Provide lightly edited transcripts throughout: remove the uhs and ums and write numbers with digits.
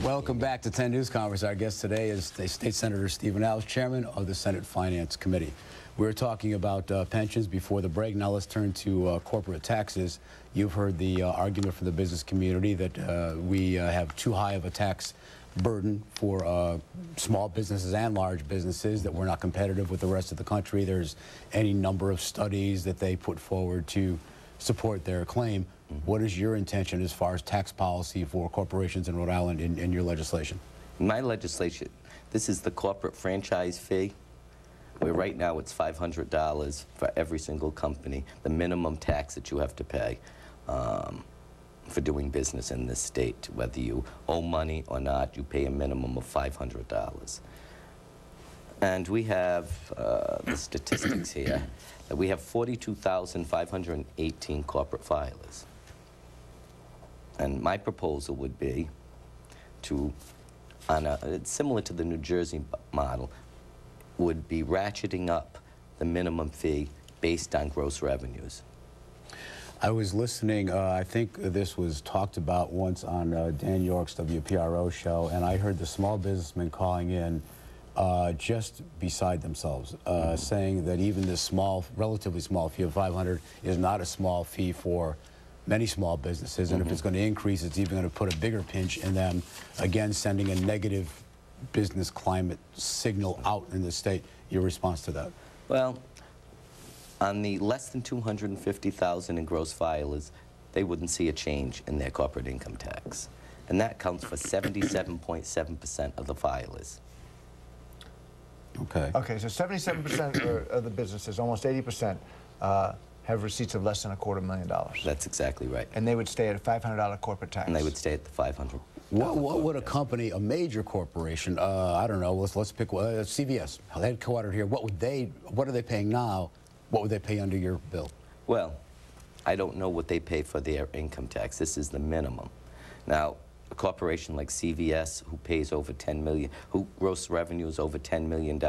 Welcome back to 10 News Conference. Our guest today is State Senator Stephen Alves, Chairman of the Senate Finance Committee. We were talking about pensions before the break. Now let's turn to corporate taxes. You've heard the argument from the business community that we have too high of a tax burden for small businesses and large businesses, that we're not competitive with the rest of the country. There's any number of studies that they put forward to support their claim. What is your intention as far as tax policy for corporations in Rhode Island in your legislation? My legislation, this is the corporate franchise fee, where right now it's $500 for every single company, the minimum tax that you have to pay for doing business in this state. Whether you owe money or not, you pay a minimum of $500. And we have the statistics here, that we have 42,518 corporate filers. And my proposal would be to, it's similar to the New Jersey model, would be ratcheting up the minimum fee based on gross revenues. I was listening, I think this was talked about once on Dan York's WPRO show, and I heard the small businessmen calling in just beside themselves, saying that even this small, relatively small fee of $500 is not a small fee for many small businesses, and if it's going to increase, it's even going to put a bigger pinch in them, again sending a negative business climate signal out in the state. Your response to that? Well, on the less than 250,000 in gross filers, they wouldn't see a change in their corporate income tax, and that counts for 77.7% of the filers. Okay. Okay, so 77% of the businesses, almost 80%, have receipts of less than $250,000. That's exactly right. And they would stay at a $500 corporate tax. And they would stay at the $500. What would a company, a major corporation, I don't know, let's pick CVS, headquartered here, what are they paying now? What would they pay under your bill? Well, I don't know what they pay for their income tax. This is the minimum. Now, a corporation like CVS, who pays over $10 million, who gross revenue is over $10 million,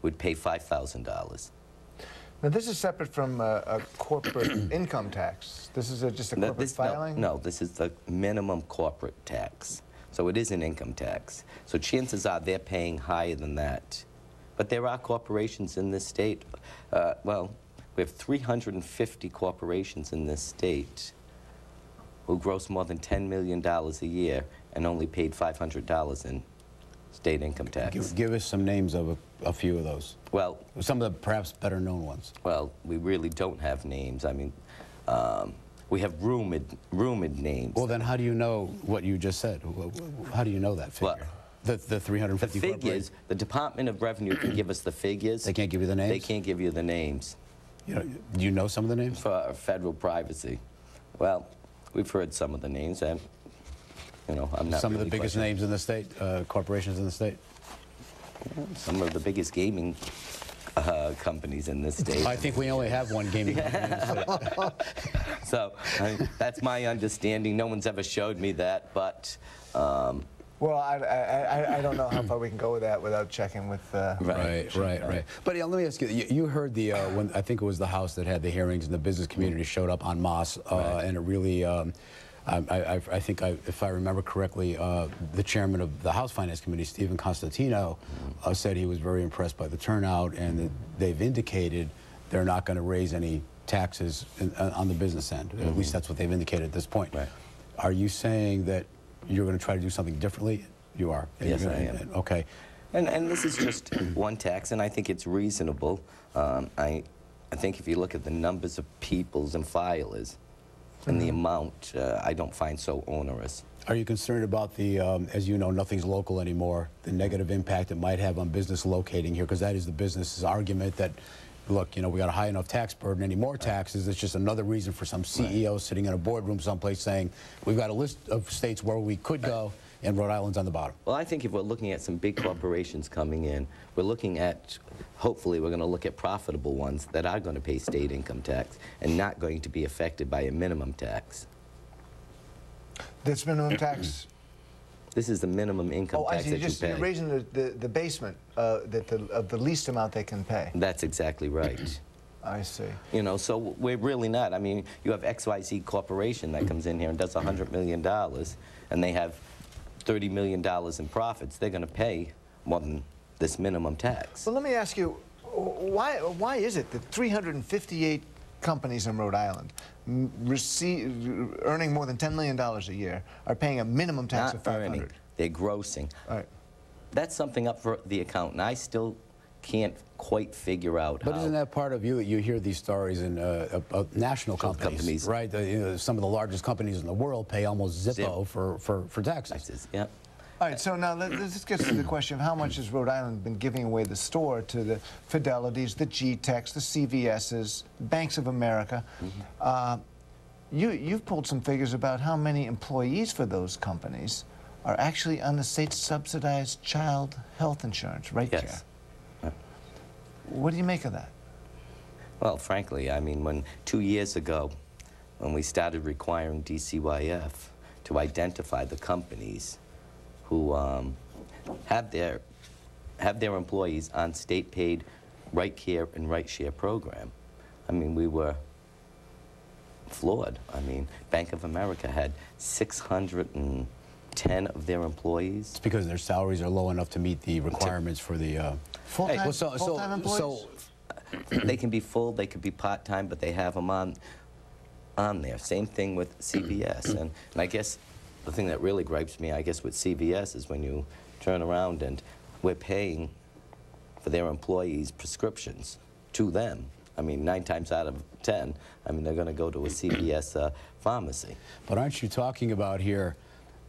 would pay $5,000. Now, this is separate from a corporate income tax. This is just a corporate filing? No, this is the minimum corporate tax. So it is an income tax. So chances are they're paying higher than that. But there are corporations in this state, well, we have 350 corporations in this state who gross more than $10 million a year and only paid $500 in state income tax. Give us some names of a few of those. Well, some of the perhaps better known ones. Well, we really don't have names. I mean, we have rumored names. Well, then how do you know what you just said? How do you know that figure? Well, the 350 the figures, the Department of Revenue can give us the figures. They can't give you the names? They can't give you the names. Do you know some of the names? For federal privacy. Well, we've heard some of the names, and I'm not some really of the biggest names in the state, corporations in the state? Some of the biggest gaming companies in this state. I think we only have one gaming company in the state. So that's my understanding. No one's ever showed me that, but... well, I don't know how far we can go with that without checking with... Right. But yeah, let me ask you, you heard the, when I think it was the House that had the hearings and the business community showed up en masse, and it really, I think, if I remember correctly, the chairman of the House Finance Committee, Stephen Constantino, said he was very impressed by the turnout, and that they've indicated they're not going to raise any taxes on the business end. At least that's what they've indicated at this point. Right. Are you saying that you're going to try to do something differently? You are? Yes, I am. Okay. And this is just one tax, and I think it's reasonable. I think if you look at the numbers of peoples and filers, and the amount, I don't find so onerous. Are you concerned about the, as you know, nothing's local anymore, the negative impact it might have on business locating here? Because that is the business's argument that, look, we got a high enough tax burden, any more taxes, it's just another reason for some CEO sitting in a boardroom someplace saying, we've got a list of states where we could go, and Rhode Island's on the bottom. Well, I think if we're looking at some big corporations coming in, we're looking at, hopefully we're going to look at profitable ones that are going to pay state income tax and not going to be affected by a minimum tax. This minimum tax? This is the minimum income tax that you pay. You're raising the basement of the least amount they can pay. That's exactly right. I see. So we're really not. I mean, you have XYZ Corporation that comes in here and does $100 million, and they have $30 million in profits, they're going to pay more than this minimum tax. Well, let me ask you, why is it that 358 companies in Rhode Island earning more than $10 million a year are paying a minimum tax of $500? Earning, they're grossing. All right. That's something up for the accountant. I still can't quite figure out But how. isn't that part of you? You hear these stories in national companies, right? Some of the largest companies in the world pay almost zippo for taxes. Yeah. All right, so now let's get to the question of how much has Rhode Island been giving away the store to the Fidelities, the G-Techs, the CVSs, Banks of America. You've pulled some figures about how many employees for those companies are actually on the state subsidized child health insurance, right? Yes. What do you make of that? Well, frankly, I mean, 2 years ago, when we started requiring DCYF to identify the companies who have their employees on state-paid Right Care and Right Share program, I mean, we were floored. I mean, Bank of America had 610 of their employees. It's because their salaries are low enough to meet the requirements for the Full-time employees? So they can be full, they could be part-time, but they have them on there. Same thing with CVS. And I guess the thing that really gripes me, I guess, with CVS is when you turn around and we're paying for their employees' prescriptions to them. I mean, 9 times out of 10, I mean, they're going to go to a CVS pharmacy. But aren't you talking about here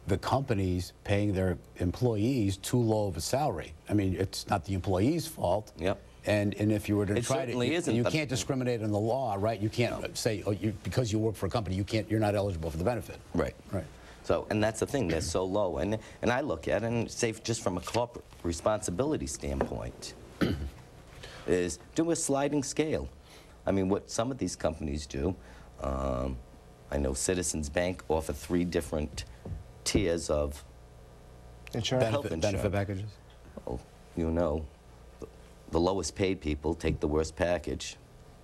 the companies paying their employees too low of a salary? I mean, it's not the employee's fault. Yep. And if you were to try to, isn't, you can't discriminate in the law, right? You can't say, oh, because you work for a company, you're not eligible for the benefit. Right. Right. So, and that's the thing, they're so low. And I look at it and say, just from a corporate responsibility standpoint, is do a sliding scale. I mean, what some of these companies do, I know Citizens Bank offer 3 different tiers of health insurance. Benefit packages? Well, you know, the lowest paid people take the worst package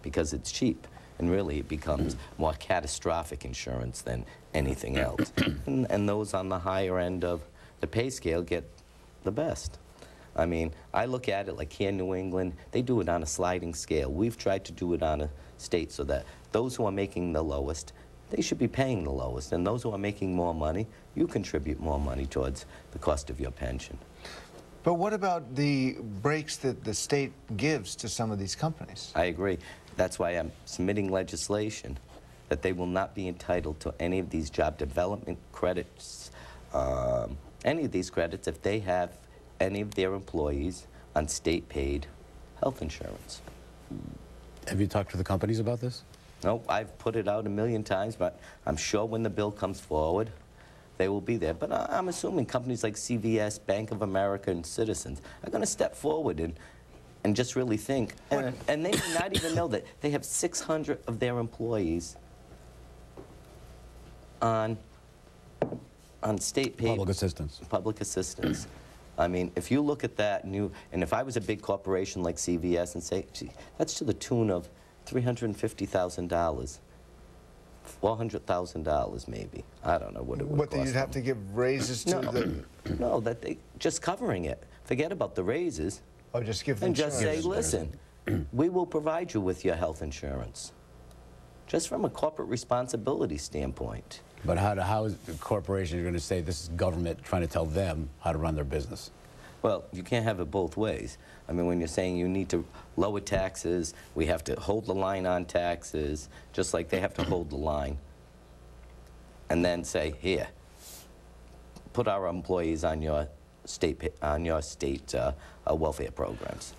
because it's cheap. And really, it becomes more catastrophic insurance than anything else. And those on the higher end of the pay scale get the best. I mean, I look at it like here in New England, they do it on a sliding scale. We've tried to do it on a state so that those who are making the lowest, they should be paying the lowest. And those who are making more money, you contribute more money towards the cost of your pension. But what about the breaks that the state gives to some of these companies? I agree. That's why I'm submitting legislation that they will not be entitled to any of these job development credits, any of these credits if they have any of their employees on state-paid health insurance. Have you talked to the companies about this? No, I've put it out a million times, but I'm sure when the bill comes forward, they will be there. But I'm assuming companies like CVS, Bank of America, and Citizens are going to step forward and just really think. And they may not even know that they have 600 of their employees on state-paid Public assistance. Public assistance. I mean, if you look at that, and if I was a big corporation like CVS and say, gee, that's to the tune of $350,000, $400,000 maybe. I don't know what it would cost. What, you'd have to give raises to the... No, that they just covering it. Forget about the raises. Oh, just give them and just say, insurance. listen, we will provide you with your health insurance. Just from a corporate responsibility standpoint. But how is the corporation going to say this is government trying to tell them how to run their business? Well, you can't have it both ways. I mean, when you're saying you need to lower taxes, we have to hold the line on taxes, just like they have to hold the line. And then say, here, put our employees on your state welfare programs.